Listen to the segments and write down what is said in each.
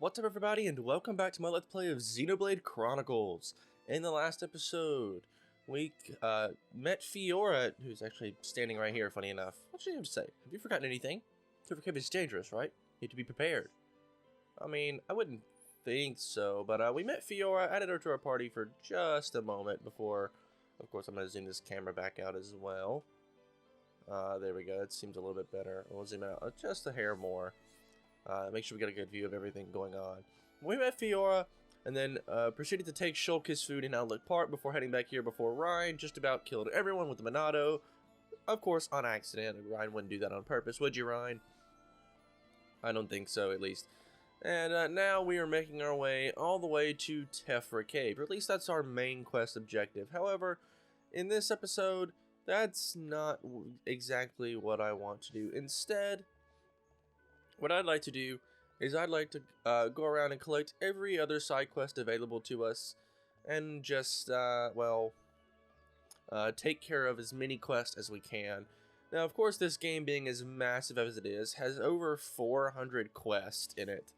What's up everybody and welcome back to my Let's Play of Xenoblade Chronicles. In the last episode, we met Fiora, who's actually standing right here, funny enough. What should you have to say? Have you forgotten anything? Overcave is dangerous, right? You need to be prepared. I mean, I wouldn't think so, but we met Fiora, added her to our party for just a moment before, of course, I'm going to zoom this camera back out as well. There we go, it seems a little bit better. We'll zoom out just a hair more. Make sure we get a good view of everything going on. We met Fiora, and then proceeded to take Shulk his food in Outlet Park before heading back here before Ryan just about killed everyone with the Monado. Of course, on accident. Ryan wouldn't do that on purpose, would you, Ryan? I don't think so, at least. And now we are making our way all the way to Tephra Cave, or at least that's our main quest objective. However, in this episode, that's not exactly what I want to do. Instead, what I'd like to do is I'd like to go around and collect every other side quest available to us and just, take care of as many quests as we can. Now, of course, this game being as massive as it is, has over 400 quests in it.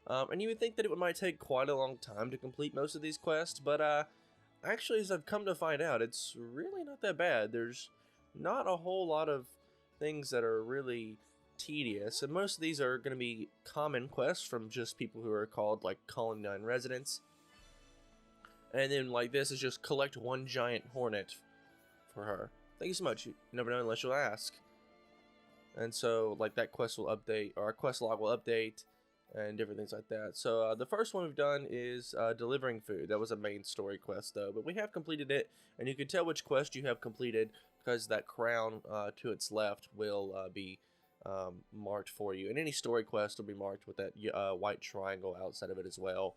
And you would think that it might take quite a long time to complete most of these quests, but actually, as I've come to find out, it's really not that bad. There's not a whole lot of things that are really tedious, and most of these are going to be common quests from just people who are called like Colony 9 residents. And then like this is just collect one giant hornet for her. Thank you so much. You never know unless you'll ask. And so like that quest will update, or our quest log will update, and different things like that. So the first one we've done is delivering food. That was a main story quest though, but we have completed it, and you can tell which quest you have completed because that crown to its left will be marked for you, and any story quest will be marked with that white triangle outside of it as well.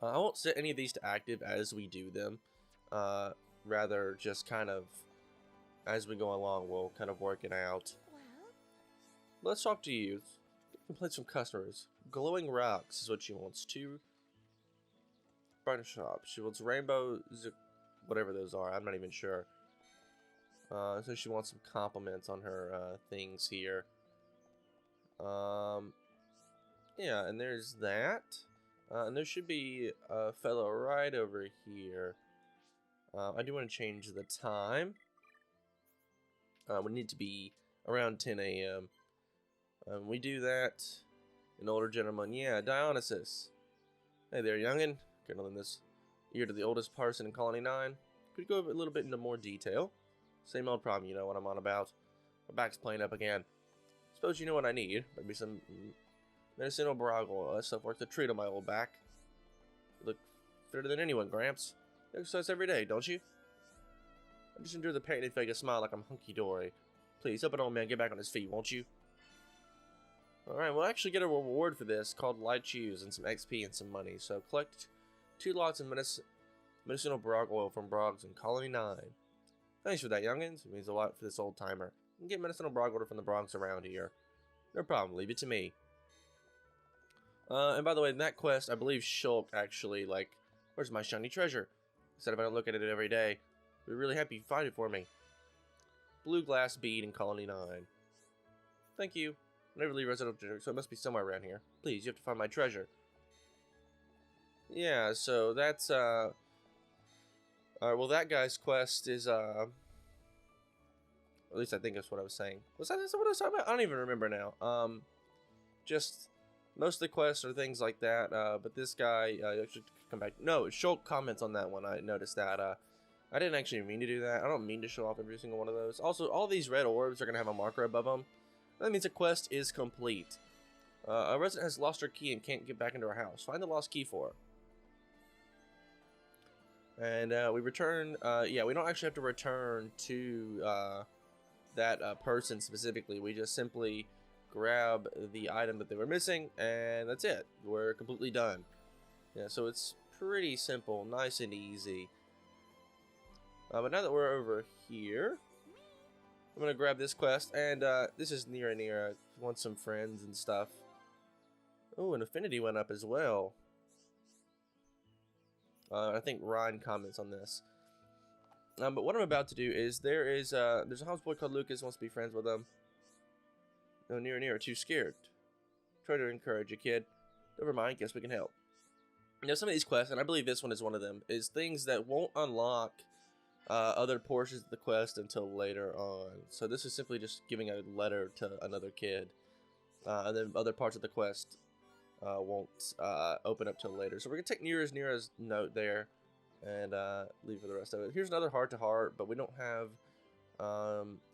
I won't set any of these to active as we do them, rather just kind of as we go along we'll kind of work it out. Let's talk to you. Complete some customers. Glowing rocks is what she wants. To Barn shop. She wants rainbow, whatever those are. I'm not even sure. So she wants some compliments on her things here. Yeah, and there's that. And there should be a fellow right over here. I do want to change the time. We need to be around 10 a.m. We do that. An older gentleman. Yeah, Dionysus. Hey there, youngin'. Kindling this ear to the oldest person in Colony 9. Could go a little bit into more detail. Same old problem, you know what I'm on about. My back's playing up again. Suppose you know what I need. Maybe some medicinal baragel stuff worth a treat on my old back. You look fitter than anyone, Gramps. You exercise every day, don't you? I just endure the pain and fake a smile like I'm hunky-dory. Please, help an old man get back on his feet, won't you? Alright, we'll actually get a reward for this called Light Shoes and some XP and some money. So collect 2 lots of medicinal baragel oil from Brogs in Colony 9. Thanks for that, youngins. It means a lot for this old timer. You can get medicinal baragel from the Bronx around here. No problem, leave it to me. And by the way, in that quest, I believe Shulk actually, like, where's my shiny treasure? Said if I don't look at it every day, I'd be really happy you find it for me. Blue glass bead in Colony 9. Thank you. I never leave residential generic, so it must be somewhere around here. Please, you have to find my treasure. Yeah, so that's, Alright, well that guy's quest is, at least I think that's what I was saying. Was that what I was talking about? I don't even remember now. Just, most of the quests are things like that, but this guy, should come back. No, Shulk comments on that one, I noticed that, I didn't actually mean to do that. I don't mean to show off every single one of those. Also, all these red orbs are going to have a marker above them. That means a quest is complete. A resident has lost her key and can't get back into her house. Find the lost key for her. And we return, yeah, we don't actually have to return to that person specifically. We just simply grab the item that they were missing, and that's it. We're completely done. Yeah, so it's pretty simple, nice and easy. But now that we're over here, I'm going to grab this quest, and this is near and near. I want some friends and stuff. Oh, and affinity went up as well. I think Ryan comments on this. But what I'm about to do is there's a houseboy called Lucas wants to be friends with him. No, near and near, too scared. Try to encourage a kid. Never mind, guess we can help. Some of these quests, and I believe this one is one of them, is things that won't unlock other portions of the quest until later on. So this is simply just giving a letter to another kid, and then other parts of the quest won't open up till later. So we're gonna take Nira's note there, and leave for the rest of it. Here's another heart-to-heart, but we don't have.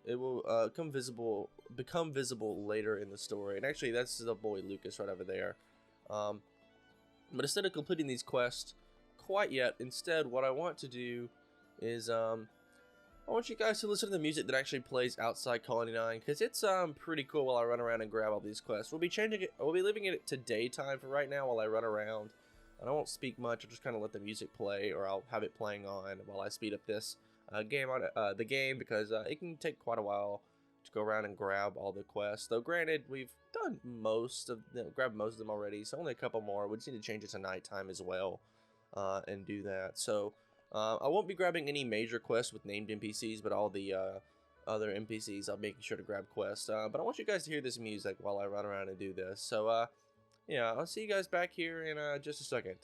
It will become visible later in the story. And actually, that's the boy Lucas right over there. But instead of completing these quests quite yet, instead, what I want to do is I want you guys to listen to the music that actually plays outside Colony 9, because it's pretty cool while I run around and grab all these quests. We'll be changing it. We'll be leaving it to daytime for right now while I run around. And I won't speak much. I'll just kind of let the music play, or I'll have it playing on while I speed up this game on the game, because it can take quite a while to go around and grab all the quests. Though granted, we've done grabbed most of them already, so only a couple more. We just need to change it to nighttime as well, and do that. So I won't be grabbing any major quests with named NPCs, but all the other NPCs I'm making sure to grab quests. But I want you guys to hear this music while I run around and do this. So yeah, I'll see you guys back here in just a second.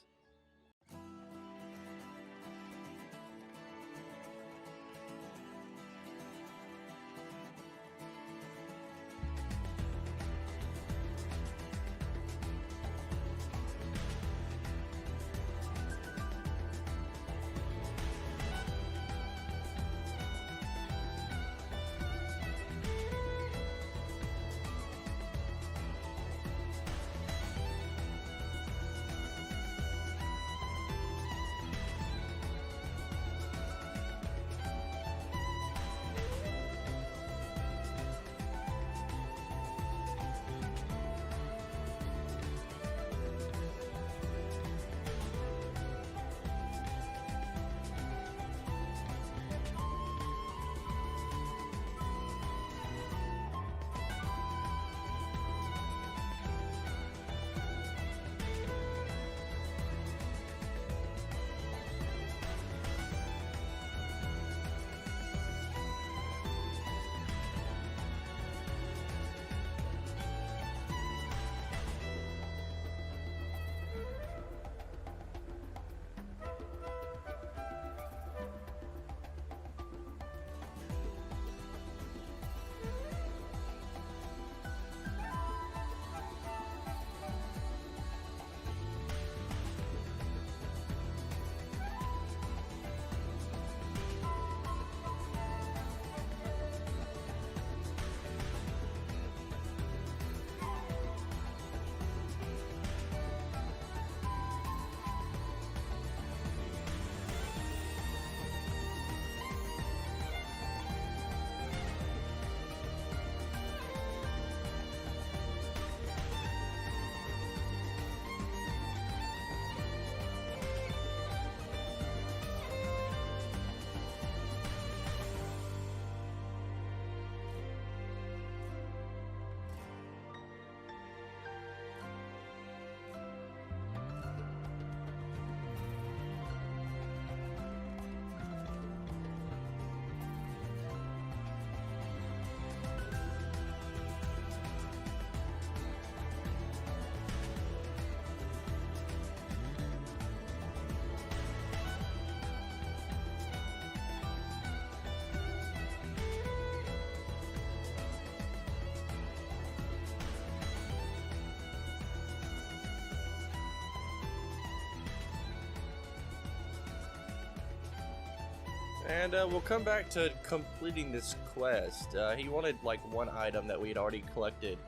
And we'll come back to completing this quest. He wanted like one item that we had already collected.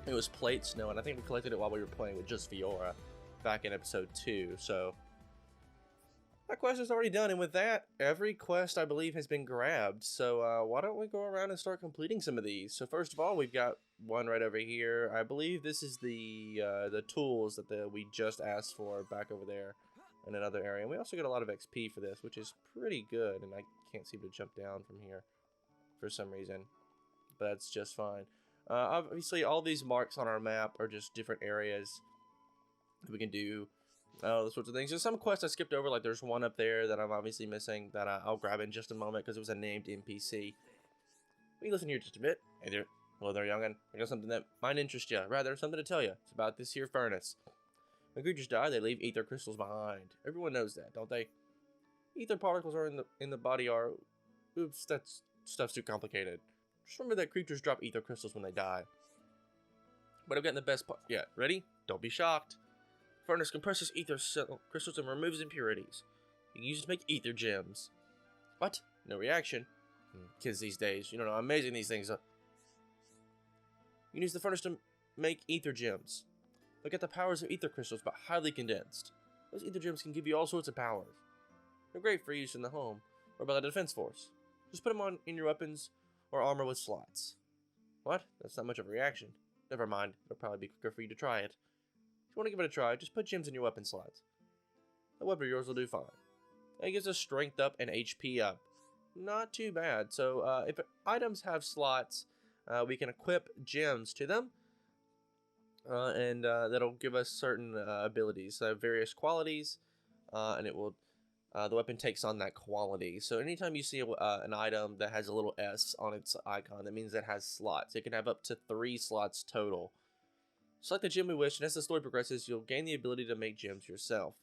It was plate snow, and I think we collected it while we were playing with just Fiora back in episode 2. So that quest is already done, and with that, every quest I believe has been grabbed. So why don't we go around and start completing some of these? So first of all, we've got one right over here. I believe this is the tools that we just asked for back over there in another area. And we also get a lot of XP for this, which is pretty good. And I can't seem to jump down from here for some reason, but that's just fine. Obviously, all these marks on our map are just different areas that we can do all sorts of things. There's some quests I skipped over, like there's one up there that I'm obviously missing that I'll grab in just a moment because it was a named NPC. We can listen here just a bit. Hey there, hello there, youngin'. I got something that might interest you. Rather, something to tell you. It's about this here furnace. When creatures die, they leave ether crystals behind. Everyone knows that, don't they? Ether particles are in the body are... Oops, that stuff's too complicated. Just remember that creatures drop ether crystals when they die. But I've gotten the best part yet. Ready? Don't be shocked. Furnace compresses ether crystals and removes impurities. You can use it to make ether gems. What? No reaction. Kids these days, you don't know how amazing these things are. You can use the furnace to make ether gems. Look at the powers of ether crystals, but highly condensed. Those ether gems can give you all sorts of powers. They're great for use in the home or by the defense force. Just put them on in your weapons or armor with slots. What? That's not much of a reaction. Never mind. It'll probably be quicker for you to try it. If you want to give it a try, just put gems in your weapon slots. The weapon of yours will do fine. It gives us strength up and HP up. Not too bad. So if items have slots, we can equip gems to them. And that'll give us certain abilities. So various qualities. And it will... the weapon takes on that quality. So anytime you see an item that has a little S on its icon, that means it has slots. It can have up to 3 slots total. Select the gem we wish, and as the story progresses, you'll gain the ability to make gems yourself.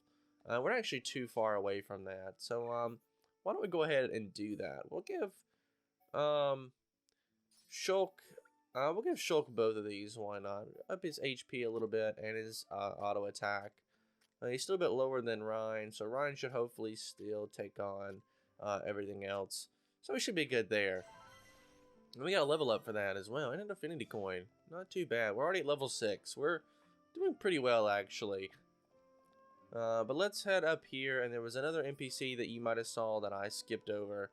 We're not actually too far away from that. So why don't we go ahead and do that? We'll give Shulk... we'll give Shulk both of these. Why not? Up his HP a little bit and his auto attack. He's still a bit lower than Ryan, so Ryan should hopefully still take on everything else. So we should be good there. And we got a level up for that as well, and an affinity coin. Not too bad. We're already at level 6. We're doing pretty well, actually. But let's head up here, and there was another NPC that you might have saw that I skipped over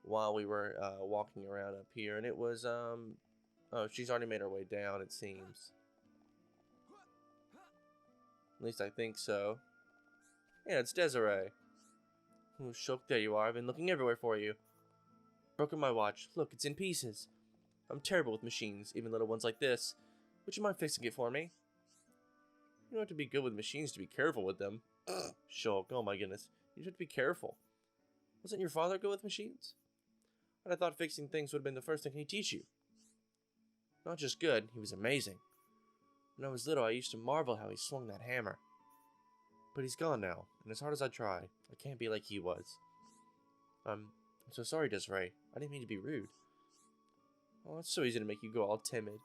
while we were walking around up here, and it was, oh, she's already made her way down, it seems. At least I think so. Yeah, it's Desiree. Oh, Shulk, there you are. I've been looking everywhere for you. Broken my watch. Look, it's in pieces. I'm terrible with machines, even little ones like this. Would you mind fixing it for me? You don't have to be good with machines to be careful with them. Shulk, oh my goodness. You have to be careful. Wasn't your father good with machines? And I thought fixing things would have been the first thing he'd teach you. Not just good, he was amazing. When I was little, I used to marvel how he swung that hammer. But he's gone now, and as hard as I try, I can't be like he was. I'm so sorry, Desiree. I didn't mean to be rude. Oh, it's so easy to make you go all timid.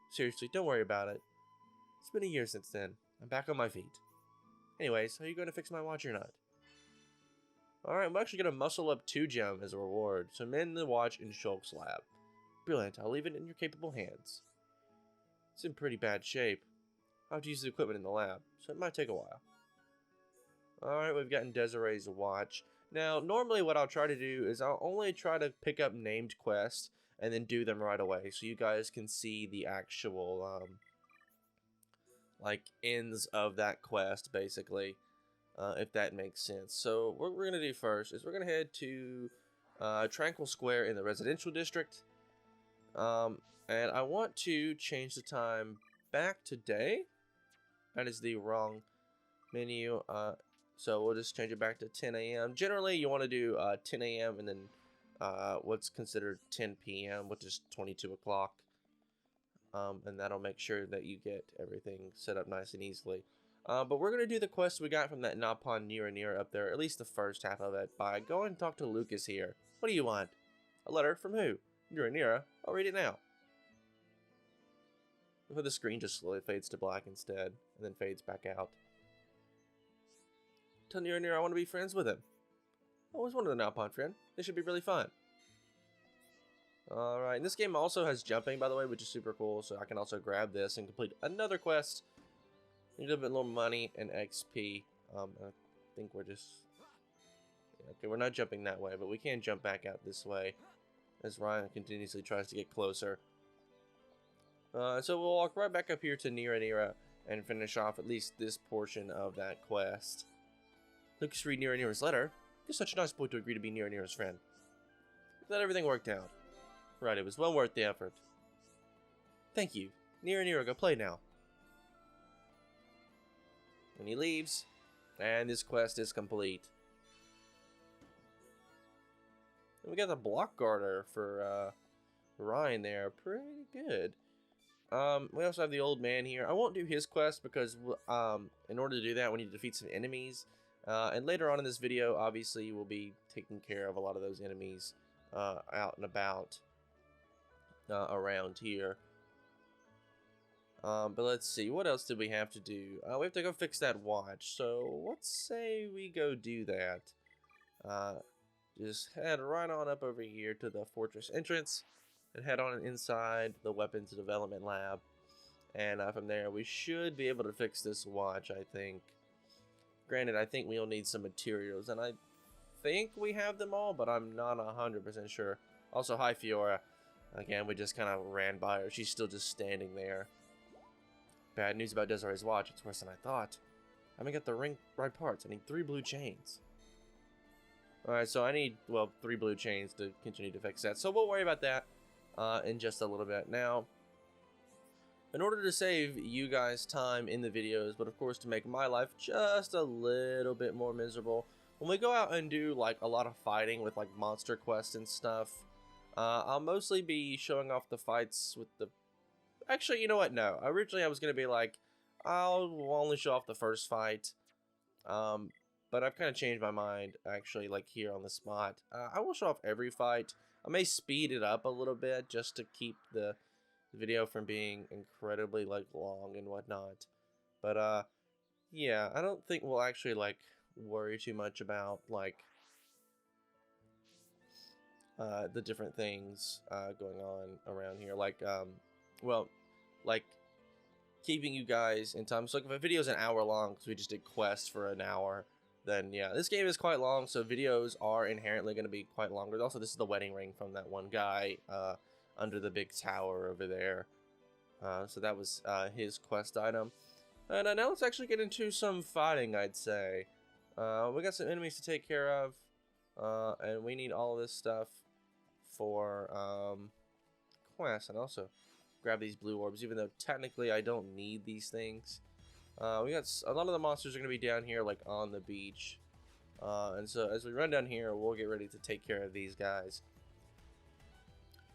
Seriously, don't worry about it. It's been a year since then. I'm back on my feet. Anyways, are you going to fix my watch or not? Alright, I'm actually going to muscle up 2 gems as a reward, so mend the watch in Shulk's lab. Brilliant, I'll leave it in your capable hands. It's in pretty bad shape. I'll have to use the equipment in the lab, so it might take a while. Alright, we've gotten Desiree's watch. Now, normally what I'll try to do is I'll only try to pick up named quests and then do them right away, so you guys can see the actual, like, ends of that quest, basically, if that makes sense. So, what we're going to do first is we're going to head to Tranquil Square in the residential district. And I want to change the time back to day. That is the wrong menu. So we'll just change it back to 10 a.m. Generally, you want to do 10 a.m. and then what's considered 10 p.m., which is 22 o'clock. And that'll make sure that you get everything set up nice and easily. But we're going to do the quest we got from that Napon Nira up there, at least the first half of it, by going and talk to Lucas here. What do you want? A letter from who? Nira. I'll read it now. The screen just slowly fades to black instead, and then fades back out. Tell Nira I want to be friends with him. I always wanted a Napon friend. They should be really fun. Alright, and this game also has jumping, by the way, which is super cool, so I can also grab this and complete another quest. Need a bit more money and XP. I think we're just... Okay, we're not jumping that way, but we can jump back out this way as Ryan continuously tries to get closer. So we'll walk right back up here to Nira and finish off at least this portion of that quest. Lucas read Nira's letter. You're such a nice boy to agree to be Nira's friend. Glad everything worked out. Right, it was well worth the effort. Thank you. Nira, go play now. And he leaves, and this quest is complete. And we got the block guarder for Ryan there. Pretty good. We also have the old man here. I won't do his quest because in order to do that, we need to defeat some enemies. And later on in this video, obviously, we'll be taking care of a lot of those enemies out and about around here. But let's see, what else did we have to do? We have to go fix that watch. So let's say we go do that. Just head right on up over here to the fortress entrance and head on inside the weapons development lab. And from there, we should be able to fix this watch, I think. Granted, I think we'll need some materials, and I think we have them all, but I'm not 100% sure. Also, hi, Fiora. Again, we just kind of ran by her. She's still just standing there. Bad news about Desiree's watch. It's worse than I thought. I haven't got the right parts. I need 3 blue chains. Alright, so I need, well, 3 blue chains to continue to fix that. So we'll worry about that in just a little bit. Now, in order to save you guys time in the videos, but of course to make my life just a little bit more miserable, when we go out and do like a lot of fighting with like monster quests and stuff, I'll mostly be showing off the fights with the... Actually, you know what? No. Originally I was going to be like, I'll only show off the first fight. But I've kind of changed my mind, actually, like here on the spot. I will show off every fight. I may speed it up a little bit just to keep the video from being incredibly, like, long and whatnot. But, yeah, I don't think we'll actually, like, worry too much about, like, the different things going on around here. Like, well, like, keeping you guys in time. So, like, if a video is an hour long, because we just did quests for an hour, then yeah, this game is quite long, so videos are inherently going to be quite longer. Also, this is the wedding ring from that one guy under the big tower over there. So that was his quest item. And now let's actually get into some fighting, I'd say. We got some enemies to take care of, and we need all this stuff for quests, and also grab these blue orbs, even though technically I don't need these things. We got a lot of the monsters are going to be down here, like on the beach. And so as we run down here, we'll get ready to take care of these guys.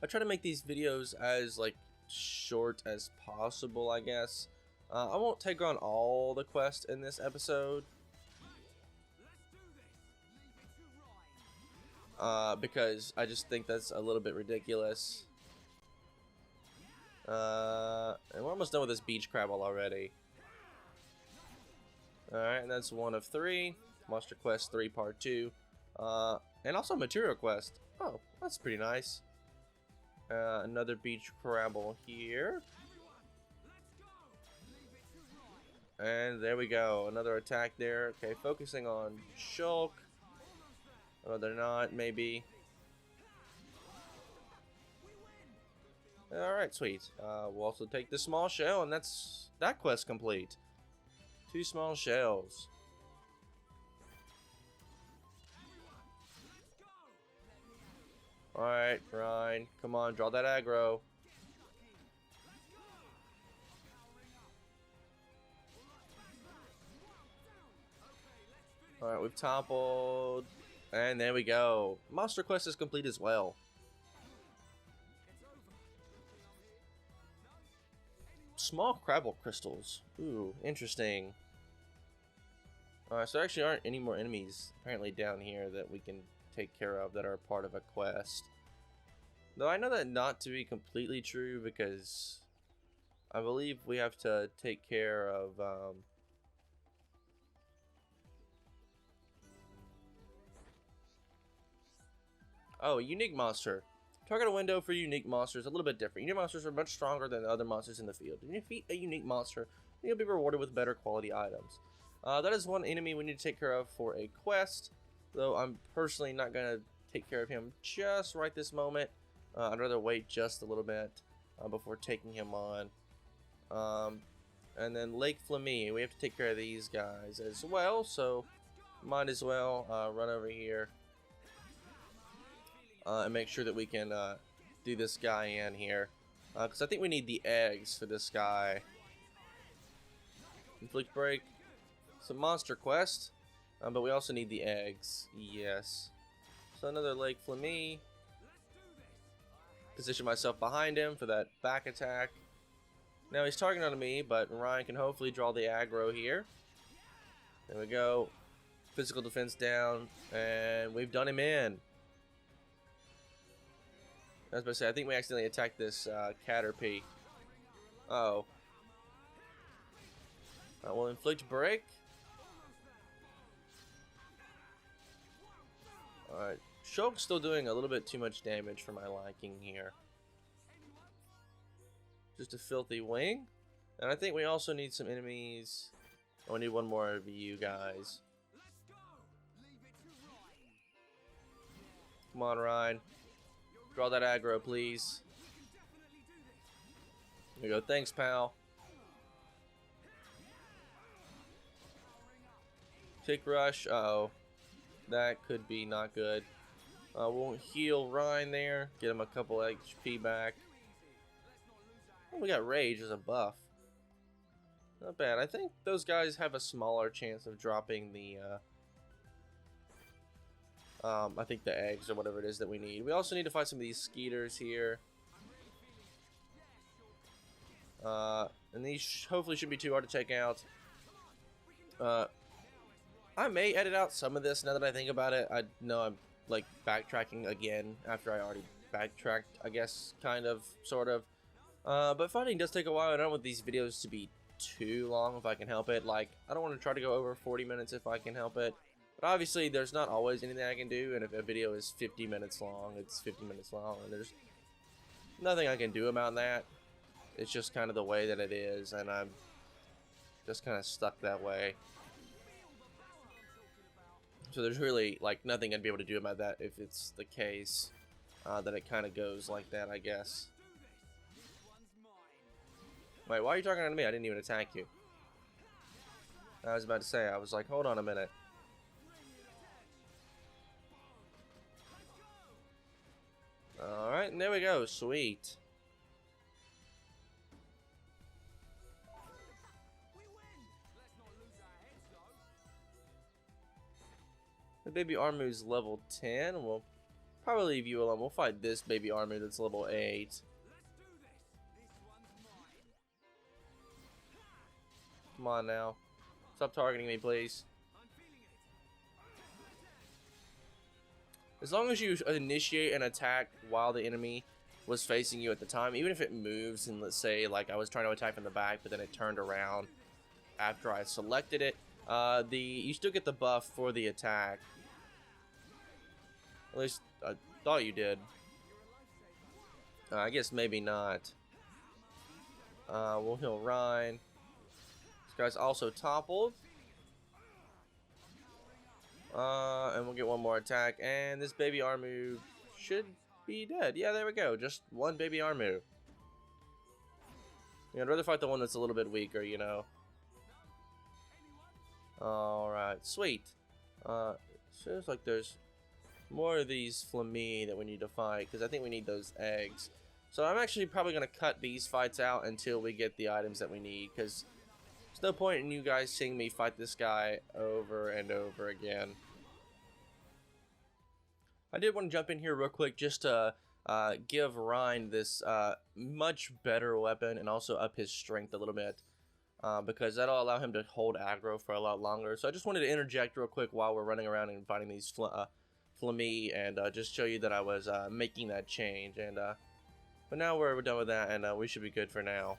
I try to make these videos as like short as possible, I guess. I won't take on all the quests in this episode. Because I just think that's a little bit ridiculous. And we're almost done with this beach crabble already. Alright, and that's 1 of 3. Monster Quest 3 Part 2. And also Material Quest. Oh, that's pretty nice. Another beach crabble here. And there we go. Another attack there. Okay, focusing on Shulk. Or they're not, maybe. Alright, sweet. We'll also take the small shell, and that's that quest complete. 2 small shells. Alright, Ryan. Come on, draw that aggro. Alright, we've toppled. And there we go. Monster Quest is complete as well. Small Crabble crystals. Ooh, interesting. Alright, so there actually aren't any more enemies apparently down here that we can take care of that are part of a quest. Though I know that not to be completely true, because I believe we have to take care of oh, unique monster. Target a window for unique monsters, a little bit different. Unique monsters are much stronger than the other monsters in the field. When you defeat a unique monster, you'll be rewarded with better quality items. That is one enemy we need to take care of for a quest, though I'm personally not going to take care of him just right this moment. I'd rather wait just a little bit before taking him on. And then Lake Flamie, we have to take care of these guys as well, so might as well run over here. And make sure that we can do this guy in here. Because I think we need the eggs for this guy. Inflict break. Some monster quest. But we also need the eggs. Yes. So another Lake Flamie. Position myself behind him for that back attack. Now he's targeting on me, but Ryan can hopefully draw the aggro here. There we go. Physical defense down, and we've done him in. I was about to say, I think we accidentally attacked this Caterpie. Uh-oh. We'll inflict break. Alright. Shulk's still doing a little bit too much damage for my liking here. Just a filthy wing. And I think we also need some enemies. Oh, we need one more of you guys. Come on, Ryan. Draw that aggro, please. There we go. Thanks, pal. Kick rush. Uh-oh. That could be not good. We'll heal Ryan there. Get him a couple HP back. Oh, we got Rage as a buff. Not bad. I think those guys have a smaller chance of dropping the, I think the eggs or whatever it is that we need. We also need to fight some of these skeeters here. And these hopefully shouldn't be too hard to take out. I may edit out some of this now that I think about it. I know I'm like backtracking again after I already backtracked, I guess, kind of, sort of. But fighting does take a while. I don't want these videos to be too long if I can help it. Like, I don't want to try to go over 40 minutes if I can help it. But obviously, there's not always anything I can do. And if a video is 50 minutes long, it's 50 minutes long. And there's nothing I can do about that. It's just kind of the way that it is. And I'm just kind of stuck that way. So there's really, like, nothing I'd be able to do about that if it's the case that it kind of goes like that, I guess. Wait, why are you talking to me? I didn't even attack you. I was about to say, I was like, hold on a minute. Alright, and there we go. Sweet. The baby Armu's level 10. We'll probably leave you alone. We'll fight this baby Armu that's level 8. Come on now. Stop targeting me, please. As long as you initiate an attack while the enemy was facing you at the time, even if it moves, and let's say like I was trying to attack from the back, but then it turned around after I selected it, you still get the buff for the attack. At least I thought you did. I guess maybe not. We'll heal Ryan. This guy's also toppled. And we'll get one more attack. And this baby Armu should be dead. Yeah, there we go. Just one baby Armu. Yeah, I'd rather fight the one that's a little bit weaker, you know. Alright, sweet. Seems like there's more of these Flammy that we need to fight, because I think we need those eggs. So I'm actually probably going to cut these fights out until we get the items that we need, because there's no point in you guys seeing me fight this guy over and over again. I did want to jump in here real quick just to give Ryan this much better weapon and also up his strength a little bit. Because that'll allow him to hold aggro for a lot longer. So I just wanted to interject real quick while we're running around and fighting these Flammy, and just show you that I was making that change. And but now we're done with that, and we should be good for now.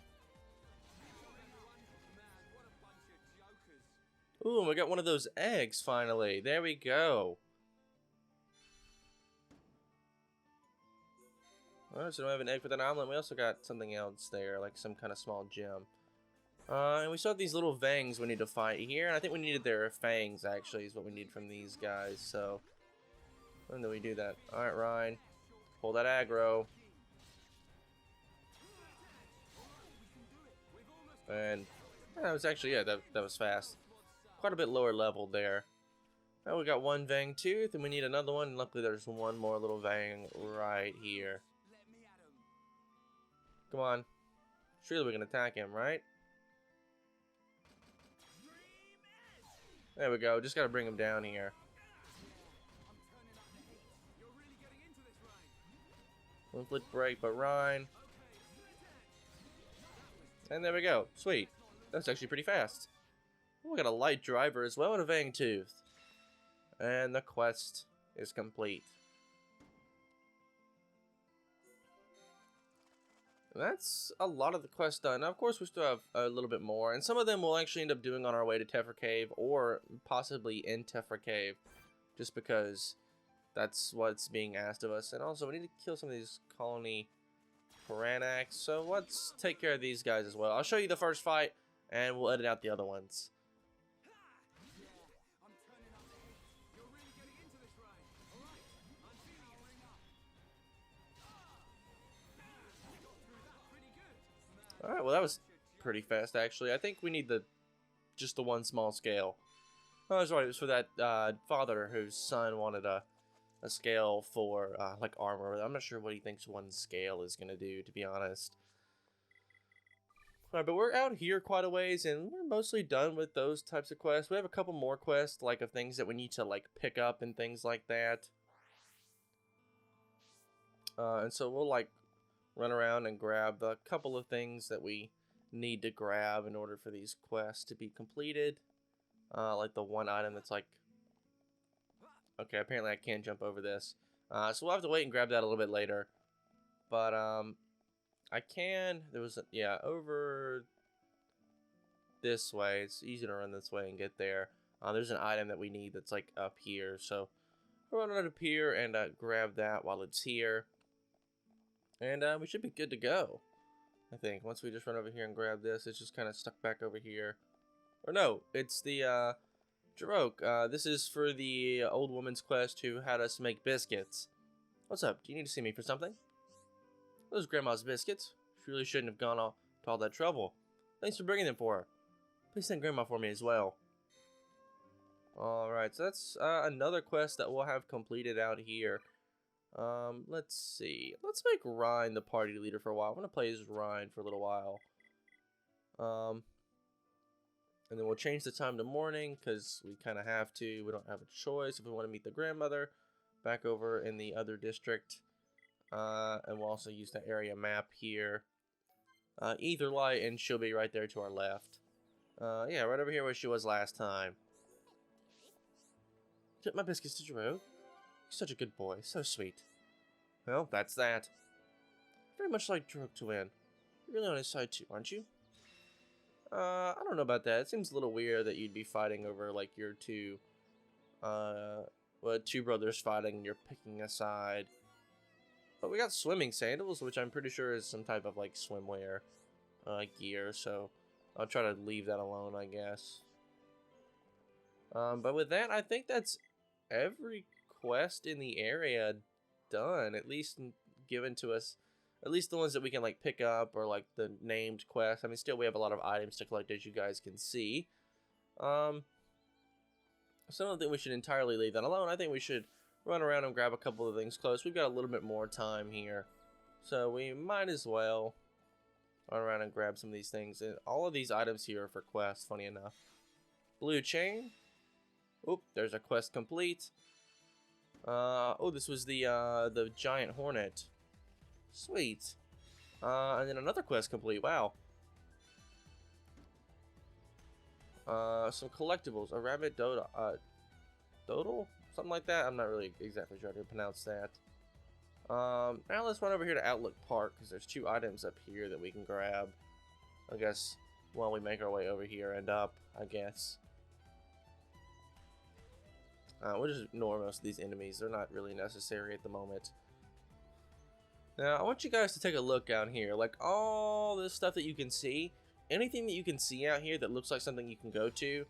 Ooh, we got one of those eggs finally. There we go. Alright, so we have an egg for that omelet. We also got something else there, like some kind of small gem. And we still have these little fangs we need to fight here. And I think we needed their fangs, actually, is what we need from these guys. So, when do we do that? Alright, Ryan. Pull that aggro. And that was actually, yeah, that was fast. Quite a bit lower level there. Now we got one Fang Tooth, and we need another one. Luckily, there's one more little Fang right here. Come on. Surely we can attack him, right? There we go. Just gotta bring him down here. One flip break, but Ryan. And there we go. Sweet. That's actually pretty fast. We got a light driver as well and a Fang Tooth. And the quest is complete. That's a lot of the quest done. Now, of course, we still have a little bit more, and some of them we'll actually end up doing on our way to Tephra Cave, or possibly in Tephra Cave, just because that's what's being asked of us. And also, we need to kill some of these colony Piranax, so let's take care of these guys as well. I'll show you the first fight, and we'll edit out the other ones. Alright, well that was pretty fast actually. I think we need just the one small scale. Oh, that's right, it was for that father whose son wanted a scale for like armor. I'm not sure what he thinks one scale is going to do, to be honest. Alright, but we're out here quite a ways, and we're mostly done with those types of quests. We have a couple more quests, like of things that we need to like pick up and things like that. And so we'll like run around and grab a couple of things that we need to grab in order for these quests to be completed. Like the one item that's like... Okay, apparently I can't jump over this. So we'll have to wait and grab that a little bit later. But, I can... There was yeah, over this way. It's easy to run this way and get there. There's an item that we need that's like up here. So we'll run up here and grab that while it's here. And we should be good to go, I think. Once we just run over here and grab this, it's just kind of stuck back over here. Or no, it's the Jaroke. This is for the old woman's quest who had us make biscuits. What's up? Do you need to see me for something? Those Grandma's biscuits. She really shouldn't have gone to all that trouble. Thanks for bringing them for her. Please thank Grandma for me as well. Alright, so that's another quest that we'll have completed out here. Let's see. Let's make Ryan the party leader for a while. I'm gonna play as Ryan for a little while. And then we'll change the time to morning because we kind of have to. We don't have a choice if we want to meet the grandmother back over in the other district. And we'll also use the area map here. Ether light, and she'll be right there to our left. Yeah, right over here where she was last time. Get my biscuits to Jerome. You're such a good boy, so sweet. Well, that's that. Very much like Drog to win. You're really on his side too, aren't you? I don't know about that. It seems a little weird that you'd be fighting over like your two brothers fighting and you're picking a side. But we got swimming sandals, which I'm pretty sure is some type of like swimwear gear, so I'll try to leave that alone, I guess. But with that, I think that's every quest in the area done, at least given to us, at least the ones that we can like pick up or like the named quests. I mean, still we have a lot of items to collect, as you guys can see. So I don't think we should entirely leave that alone. I think we should run around and grab a couple of things close. We've got a little bit more time here, so we might as well run around and grab some of these things. And all of these items here are for quests, funny enough. Blue chain. Oop, there's a quest complete. Oh, this was the giant hornet. Sweet. And then another quest complete. Wow. Some collectibles. A rabbit dodo. Dodal? Something like that. I'm not really exactly sure how to pronounce that. Now let's run over here to Outlook Park, because there's two items up here that we can grab. I guess while we make our way over here and up, I guess. We'll just ignore most of these enemies. They're not really necessary at the moment. Now, I want you guys to take a look down here. Like, all this stuff that you can see, anything that you can see out here that looks like something you can go to,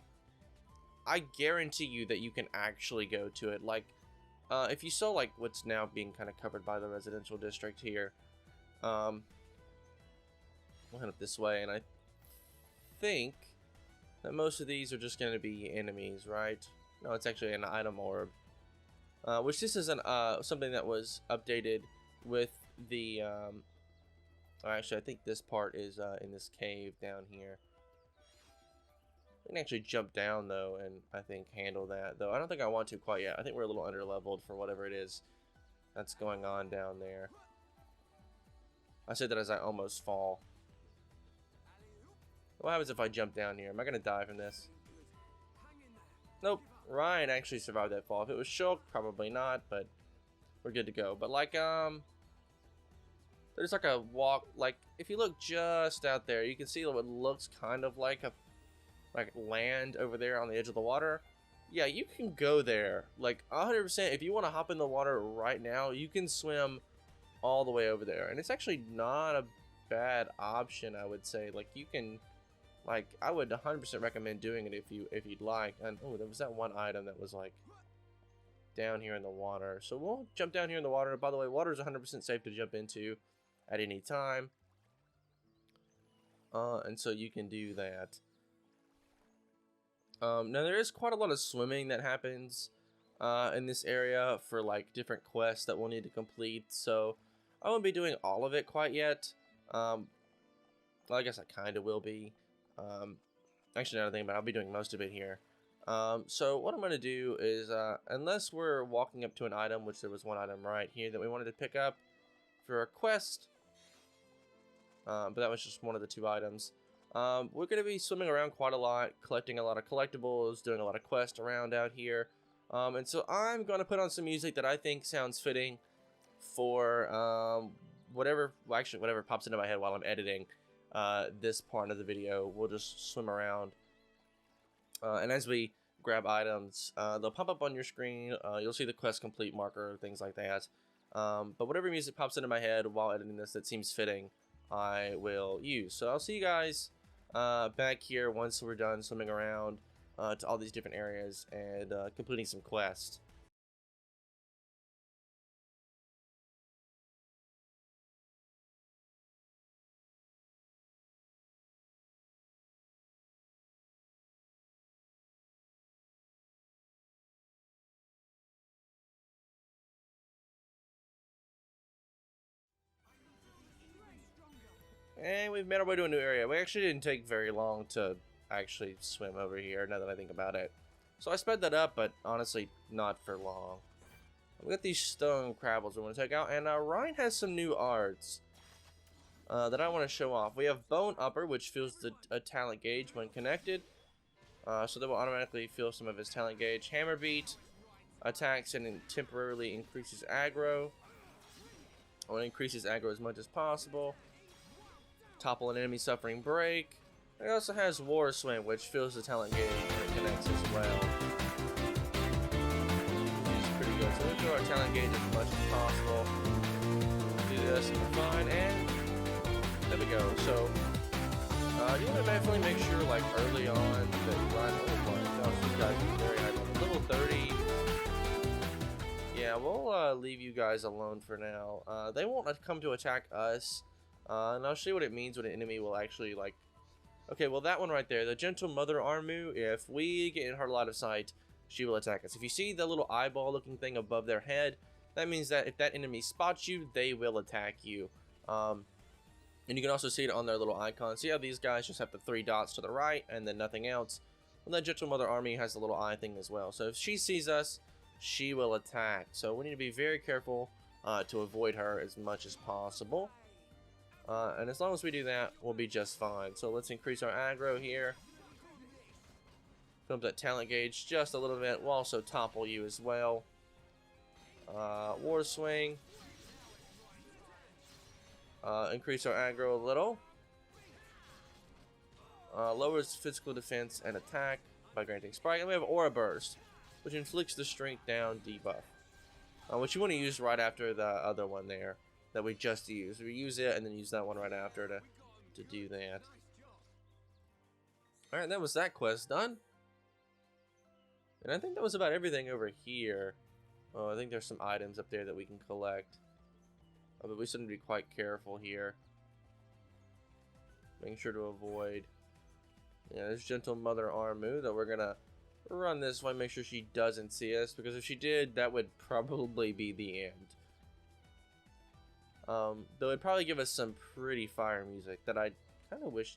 I guarantee you that you can actually go to it. Like, if you saw, like, what's now being kind of covered by the residential district here, we'll head up this way, and I think that most of these are just going to be enemies, right? No, it's actually an item orb, which this is something that was updated with the, actually I think this part is in this cave down here. We can actually jump down though and I think handle that, though I don't think I want to quite yet. I think we're a little under leveled for whatever it is that's going on down there. I said that as I almost fall. What happens if I jump down here? Am I gonna die from this? Nope. Ryan actually survived that fall. If it was Shulk, probably not, but we're good to go. But like, there's like a walk, like, if you look just out there, you can see what looks kind of like a, like land over there on the edge of the water. Yeah, you can go there, like 100%. If you want to hop in the water right now, you can swim all the way over there. And it's actually not a bad option, I would say. Like, you can, like, I would 100% recommend doing it if you'd like. And oh, there was that one item that was like down here in the water, so we'll jump down here in the water. By the way, water is 100% safe to jump into at any time, and so you can do that. Now there is quite a lot of swimming that happens in this area for like different quests that we'll need to complete, so I won't be doing all of it quite yet. Well, I guess I kind of will be. Actually, another thing, but I'll be doing most of it here. So what I'm going to do is, unless we're walking up to an item, which there was one item right here that we wanted to pick up for a quest, but that was just one of the two items. We're going to be swimming around quite a lot, collecting a lot of collectibles, doing a lot of quests around out here. And so I'm going to put on some music that I think sounds fitting for whatever pops into my head while I'm editing this part of the video. We'll just swim around. And as we grab items, they'll pop up on your screen. You'll see the quest complete marker, things like that. But whatever music pops into my head while editing this that seems fitting, I will use. So I'll see you guys back here once we're done swimming around to all these different areas and completing some quests. And we've made our way to a new area. We actually didn't take very long to actually swim over here, now that I think about it. So I sped that up, but honestly, not for long. We got these stone crabbles we want to take out, and Ryan has some new arts that I want to show off. We have Bone Upper, which fills a talent gauge when connected. So that will automatically fill some of his talent gauge. Hammer Beat attacks and temporarily increases aggro. I want to increase his aggro as much as possible. Topple an enemy suffering break. It also has War Swing, which fills the talent gauge when it connects as well. It's pretty good. So we'll fill our talent gauge as much as possible. Do this and we're fine, and there we go. So you want to definitely make sure, like early on, that you run. Oh my gosh, these guys are very high level. Level 30. Yeah, we'll leave you guys alone for now. They won't come to attack us. And I'll show you what it means when an enemy will actually, like... Okay, well, that one right there, the Gentle Mother Armu, if we get in her line of sight, she will attack us. If you see the little eyeball-looking thing above their head, that means that if that enemy spots you, they will attack you. And you can also see it on their little icon. See how these guys just have the 3 dots to the right, and then nothing else? Well, that Gentle Mother Army has the little eye thing as well. So if she sees us, she will attack. So we need to be very careful to avoid her as much as possible. And as long as we do that, we'll be just fine. So let's increase our aggro here. Fill up that talent gauge just a little bit. We'll also topple you as well. War Swing. Increase our aggro a little. Lowers physical defense and attack by granting Spike. And we have Aura Burst, which inflicts the strength down debuff. Which you want to use right after the other one there that we just used. We use it and then use that one right after to do that. Alright, that was that quest done. And I think that was about everything over here. Oh, I think there's some items up there that we can collect. But we still need to be quite careful here. Making sure to avoid. Yeah, there's Gentle Mother Armu that we're gonna run this way, make sure she doesn't see us, because if she did, that would probably be the end. Though it'd probably give us some pretty fire music that I kind of wish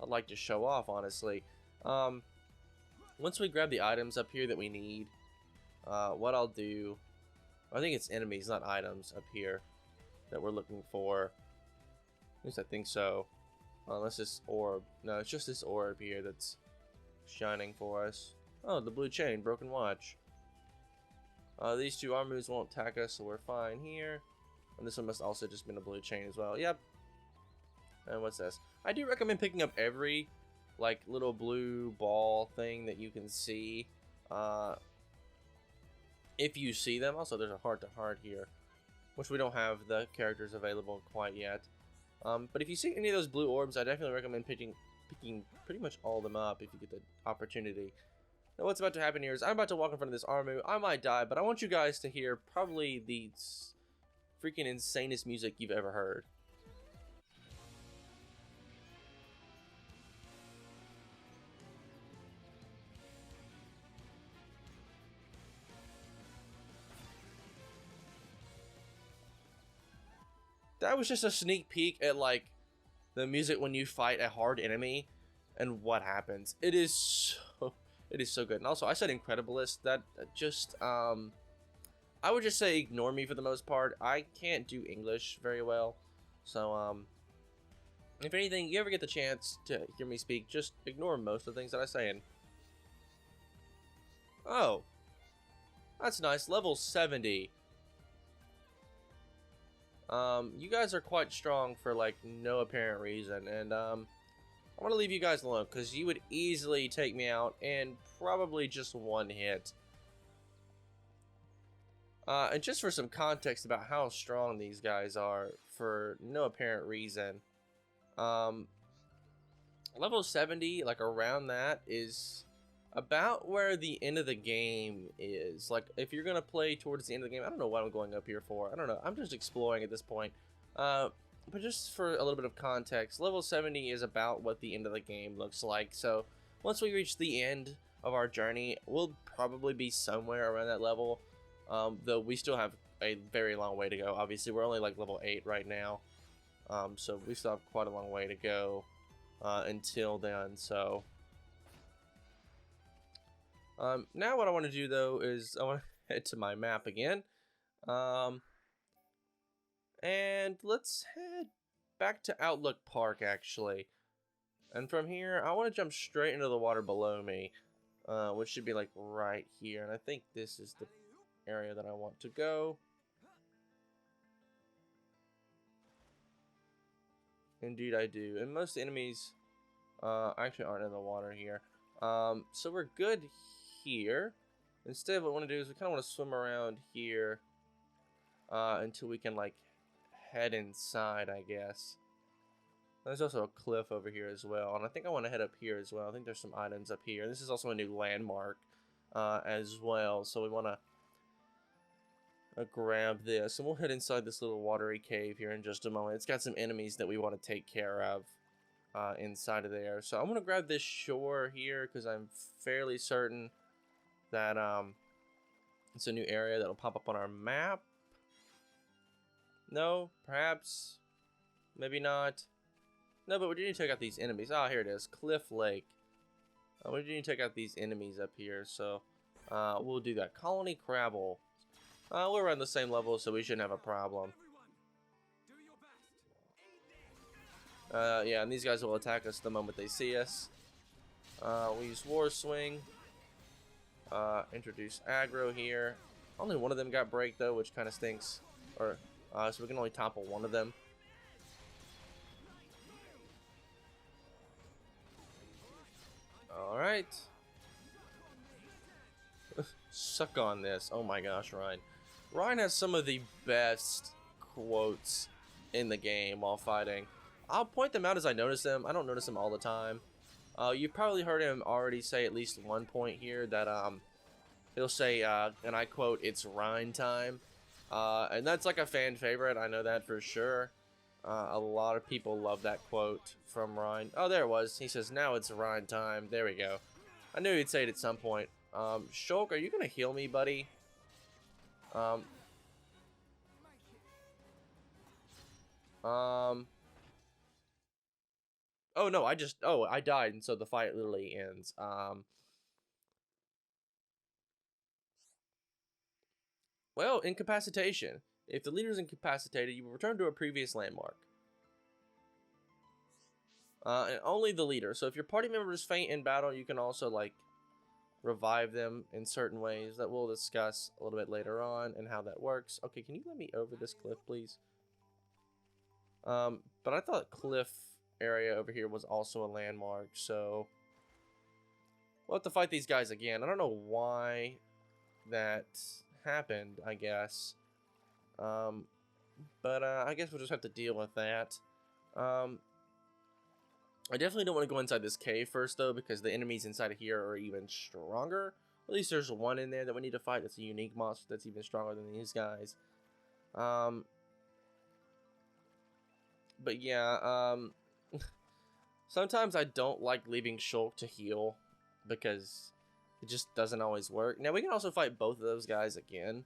I'd like to show off, honestly. Once we grab the items up here that we need, what I'll do, I think it's enemies, not items, up here that we're looking for. At least I think so. Unless this orb. No, it's just this orb here that's shining for us. Oh, the blue chain, broken watch. These two arm moves won't attack us, so we're fine here. And this one must also just been a blue chain as well. Yep. And what's this? I do recommend picking up every like little blue ball thing that you can see. If you see them. Also, there's a heart to heart here, which we don't have the characters available quite yet. But if you see any of those blue orbs, I definitely recommend picking pretty much all of them up if you get the opportunity. Now what's about to happen here is I'm about to walk in front of this Armu. I might die, but I want you guys to hear probably the freaking insanest music you've ever heard. That was just a sneak peek at like the music when you fight a hard enemy and what happens. It is so good. And also, I said Incrediblist. That just I would just say ignore me for the most part. I can't do English very well, so if anything, you ever get the chance to hear me speak, just ignore most of the things that I say. And oh, that's nice. Level 70. You guys are quite strong for like no apparent reason, and I want to leave you guys alone because you would easily take me out in probably just one hit. And just for some context about how strong these guys are for no apparent reason, level 70, like around that, is about where the end of the game is. Like, if you're gonna play towards the end of the game, I don't know what I'm going up here for. I don't know. I'm just exploring at this point. But just for a little bit of context, level 70 is about what the end of the game looks like. So once we reach the end of our journey, we'll probably be somewhere around that level. Though we still have a very long way to go. Obviously, we're only like level 8 right now. So we still have quite a long way to go until then. So now what I want to do though is I want to head to my map again. And let's head back to Outlook Park actually. And from here, I want to jump straight into the water below me, which should be like right here. And I think this is the area that I want to go. Indeed I do. And most enemies actually aren't in the water here. So we're good here. Instead, what I want to do is we kind of want to swim around here until we can like head inside, I guess. There's also a cliff over here as well, and I think I want to head up here as well. I think there's some items up here. This is also a new landmark as well, so we want to grab this, and we'll head inside this little watery cave here in just a moment. It's got some enemies that we want to take care of inside of there. So I'm going to grab this shore here because I'm fairly certain that it's a new area that'll pop up on our map. No, perhaps, maybe not. No, but we do need to take out these enemies. Ah, here it is, Cliff Lake. We do need to take out these enemies up here, so we'll do that. Colony Crabble. We're around the same level, so we shouldn't have a problem. Yeah, and these guys will attack us the moment they see us. We use War Swing. Introduce aggro here. Only one of them got break though, which kind of stinks. Or so we can only topple one of them. All right. Suck on this. Oh my gosh, Ryan. Ryan has some of the best quotes in the game while fighting. I'll point them out as I notice them. I don't notice them all the time. You've probably heard him already say at least one point here that he'll say, and I quote, "It's Ryan time," and that's like a fan favorite. I know that for sure. A lot of people love that quote from Ryan. Oh, there it was. He says, "Now it's Ryan time." There we go. I knew he'd say it at some point. Shulk, are you gonna heal me, buddy? Oh no, I died, and so the fight literally ends. Well, incapacitation. If the leader is incapacitated, you will return to a previous landmark. And only the leader. So if your party members faint in battle, you can also like revive them in certain ways that we'll discuss a little bit later on and how that works. Okay, can you let me over this cliff, please? But I thought cliff area over here was also a landmark, so we'll have to fight these guys again. I don't know why that happened, I guess. But I guess we'll just have to deal with that. I definitely don't want to go inside this cave first, though, because the enemies inside of here are even stronger. At least there's one in there that we need to fight. That's a unique monster that's even stronger than these guys. But yeah, sometimes I don't like leaving Shulk to heal because it just doesn't always work. Now, we can also fight both of those guys again,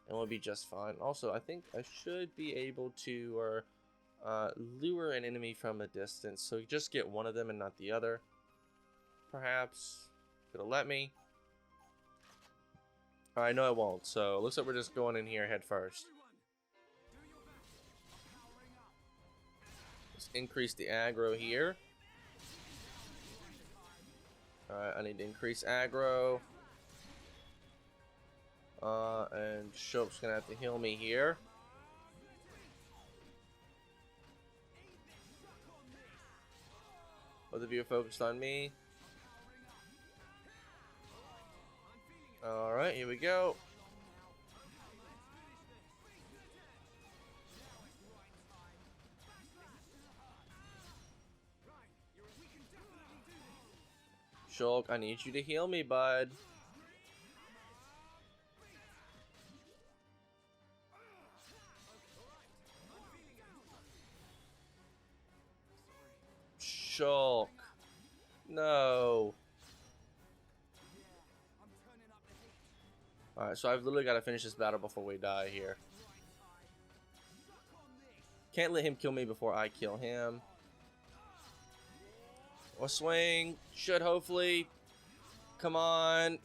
and we'll be just fine. Also, I think I should be able to lure an enemy from a distance, so you just get one of them and not the other. Perhaps it'll let me. Alright, no, it won't. So, looks like we're just going in here head first. Let's increase the aggro here. Alright, I need to increase aggro. And Shulk's gonna have to heal me here. Both of you are focused on me. Alright, here we go. Shulk, I need you to heal me, bud. Shulk. No. Alright, so I've literally got to finish this battle before we die here. Can't let him kill me before I kill him. A swing. Should hopefully. Come on.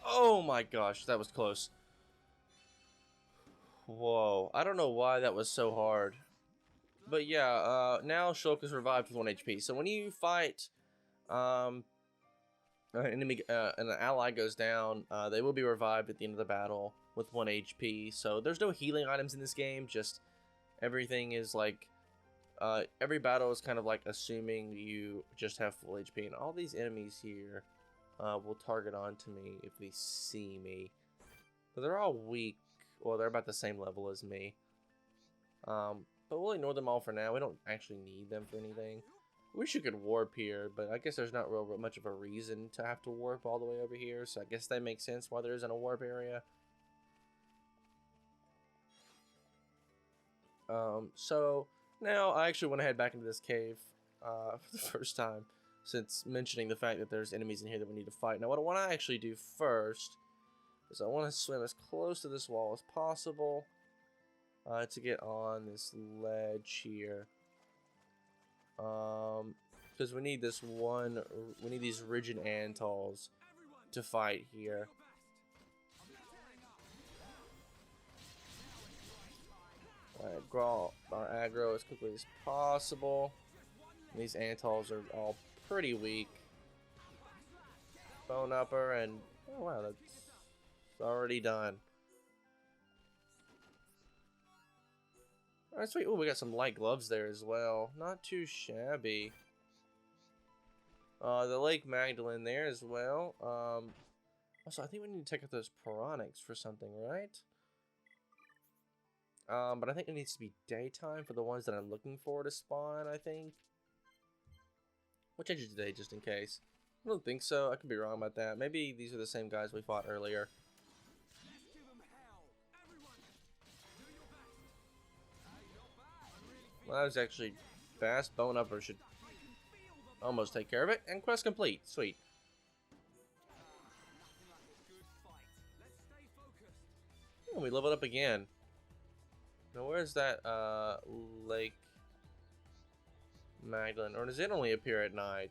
Oh my gosh, that was close. Whoa. I don't know why that was so hard. But yeah, now Shulk is revived with 1 HP. So when you fight an enemy, and an ally goes down, they will be revived at the end of the battle with 1 HP. So there's no healing items in this game, just everything is like, every battle is kind of like assuming you just have full HP. And all these enemies here will target onto me if they see me. But they're all weak. Well, they're about the same level as me. But we'll ignore them all for now. We don't actually need them for anything. Wish you could warp here, but I guess there's not real much of a reason to have to warp all the way over here, so I guess that makes sense why there isn't a warp area. So now I actually want to head back into this cave for the first time since mentioning the fact that there's enemies in here that we need to fight. Now what I want to actually do first is I want to swim as close to this wall as possible to get on this ledge here. Because we need these rigid Antals to fight here. Alright, draw our aggro as quickly as possible. And these Antals are all pretty weak. Bone upper, and oh wow, that's already done. Alright, sweet. Oh, we got some light gloves there as well. Not too shabby. The Lake Magdalene there as well. Also, I think we need to check out those piranhas for something, right? But I think it needs to be daytime for the ones that I'm looking for to spawn, I think. We'll change it today just in case. I don't think so. I could be wrong about that. Maybe these are the same guys we fought earlier. Well, that was actually fast. Bone Upper should almost take care of it. And quest complete. Sweet. Oh, we leveled up again. Now, where's that Lake Magdalene? Or does it only appear at night?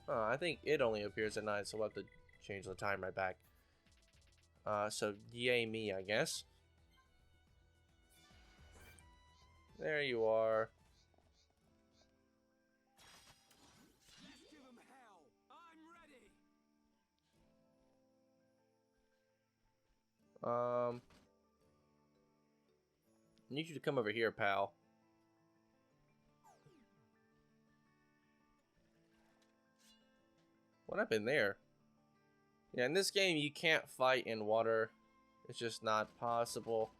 Oh, I think it only appears at night, so we'll have to change the time right back. So, yay me, I guess. There you are. I need you to come over here, pal. What happened there? Yeah, in this game, you can't fight in water. It's just not possible.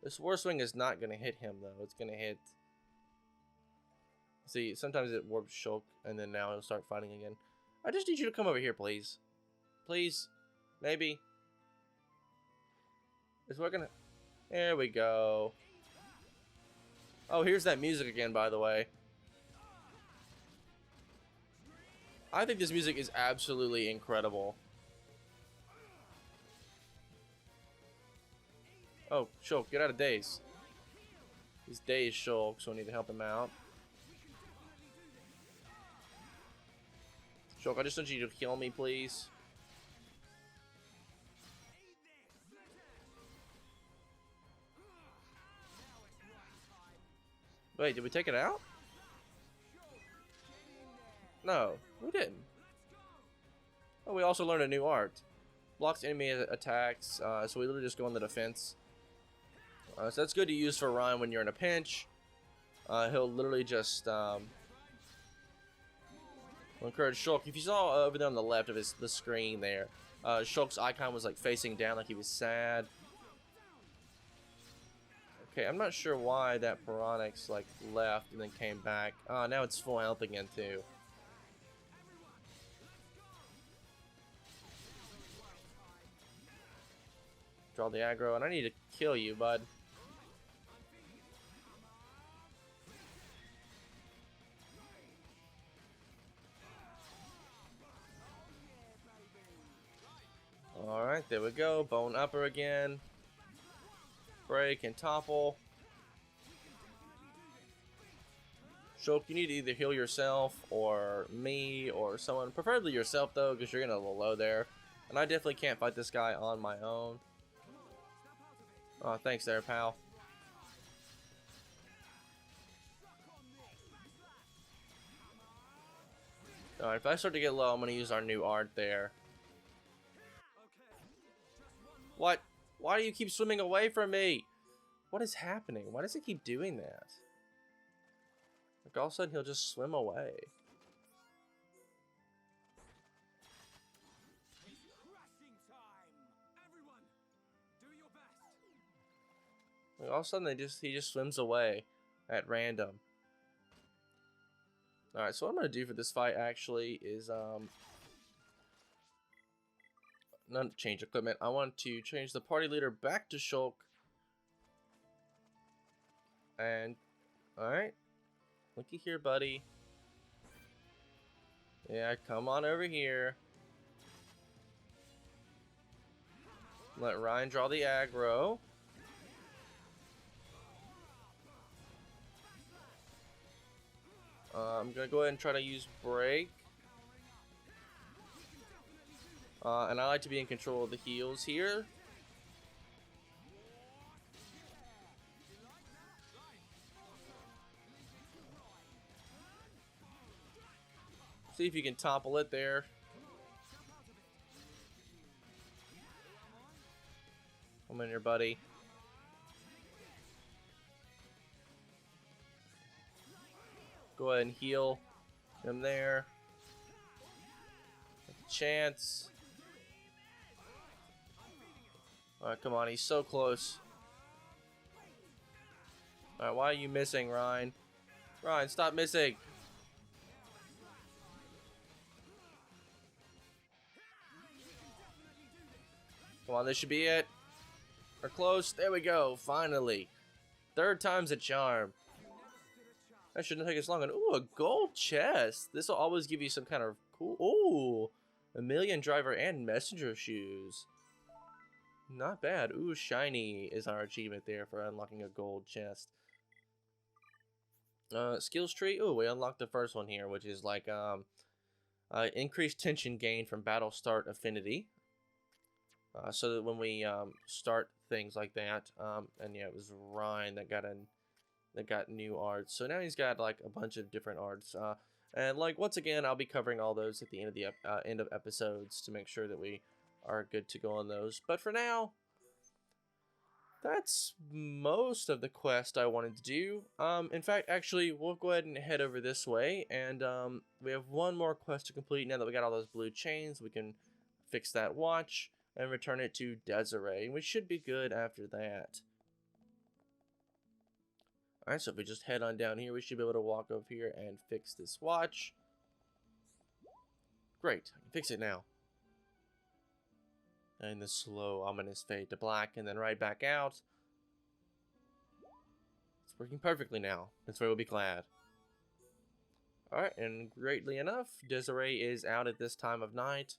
This War Swing is not going to hit him, though. It's going to hit... See, sometimes it warps Shulk, and then now he'll start fighting again. I just need you to come over here, please. Please. Maybe. Is what gonna... There we go. Oh, here's that music again, by the way. I think this music is absolutely incredible. Oh, Shulk, get out of daze. He's dazed, Shulk, so we need to help him out. Shulk, I just want you to heal me, please. Wait, did we take it out? No, we didn't. Oh, we also learned a new art. Blocks enemy attacks, so we literally just go on the defense. So that's good to use for Ryan when you're in a pinch. He'll literally just encourage Shulk. If you saw over there on the left of the screen there, Shulk's icon was like facing down like he was sad. Okay, I'm not sure why that Piranix like left and then came back. Now it's full health again too. Draw the aggro, and I need to kill you, bud. Alright, there we go. Bone upper again. Break and topple. Shulk, you need to either heal yourself or me or someone. Preferably yourself, though, because you're getting a little low there. And I definitely can't fight this guy on my own. Oh, thanks there, pal. Alright, if I start to get low, I'm going to use our new art there. What? Why do you keep swimming away from me? What is happening? Why does he keep doing that? Like all of a sudden he'll just swim away. Like all of a sudden he just swims away at random. Alright, so what I'm gonna do for this fight actually is not change equipment. I want to change the party leader back to Shulk. And alright. Looky here, buddy. Yeah, come on over here. Let Ryan draw the aggro. I'm gonna go ahead and try to use break. And I like to be in control of the heals here. See if you can topple it there. Come in here, buddy. Go ahead and heal him there. Chance. Alright, come on, he's so close. Alright, why are you missing, Ryan? Ryan, stop missing. Come on, this should be it. We're close. There we go, finally. Third time's a charm. That shouldn't take us long. And ooh, a gold chest. This will always give you some kind of cool... Ooh, a million driver and messenger shoes. Not bad. Ooh, shiny is our achievement there for unlocking a gold chest. Skills tree. Ooh, we unlocked the first one here, which is like increased tension gain from battle start affinity. So that when we start things like that, and yeah, it was Ryan that got new arts. So now he's got like a bunch of different arts. And like once again, I'll be covering all those at the end of the end of episodes to make sure that we are good to go on those. But for now, that's most of the quest I wanted to do. In fact, actually, we'll go ahead and head over this way, and we have one more quest to complete. Now that we got all those blue chains, we can fix that watch and return it to Desiree, and we should be good after that. Alright, so if we just head on down here, we should be able to walk over here and fix this watch. Great, I can fix it now. And the slow, ominous fade to black, and then right back out. It's working perfectly now. That's why we'll be glad. Alright, and greatly enough, Desiree is out at this time of night.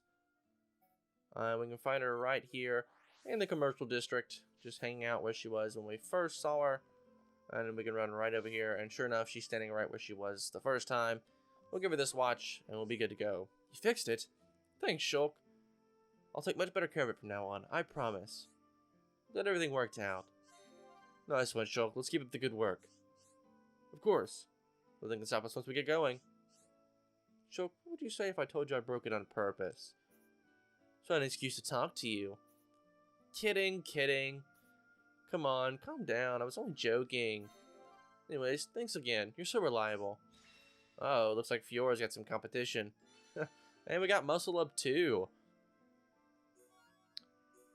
We can find her right here in the commercial district, just hanging out where she was when we first saw her. And then we can run right over here, and sure enough, she's standing right where she was the first time. We'll give her this watch, and we'll be good to go. You fixed it? Thanks, Shulk. I'll take much better care of it from now on, I promise. Glad everything worked out. Nice one, Shulk. Let's keep up the good work. Of course. Nothing can stop us once we get going. Shulk, what would you say if I told you I broke it on purpose? It's not an excuse to talk to you. Kidding, kidding. Come on, calm down. I was only joking. Anyways, thanks again. You're so reliable. Oh, looks like Fiora's got some competition. And we got Muscle Up too.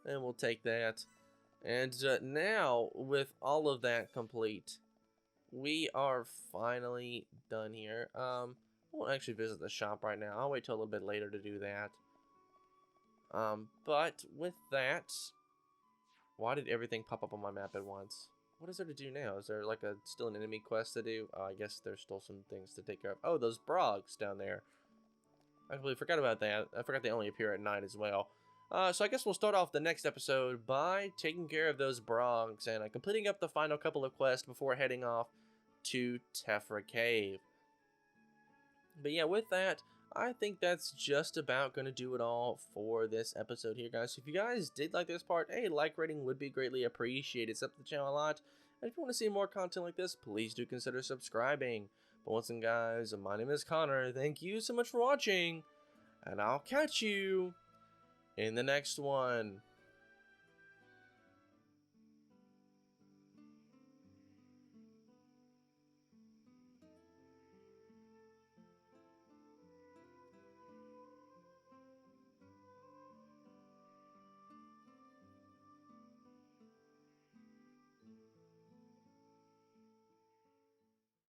And we'll take that. And now, with all of that complete, we are finally done here. I won't actually visit the shop right now. I'll wait till a little bit later to do that. But with that, why did everything pop up on my map at once? What is there to do now? Is there like still an enemy quest to do? I guess there's still some things to take care of. Oh, those Brogs down there. I completely forgot about that. I forgot they only appear at night as well. So I guess we'll start off the next episode by taking care of those Brogs and completing up the final couple of quests before heading off to Tephra Cave. But yeah, with that, I think that's just about going to do it all for this episode here, guys. So if you guys did like this part, a like rating would be greatly appreciated. It's up the channel a lot. And if you want to see more content like this, please do consider subscribing. But once again, guys, my name is Connor. Thank you so much for watching, and I'll catch you in the next one.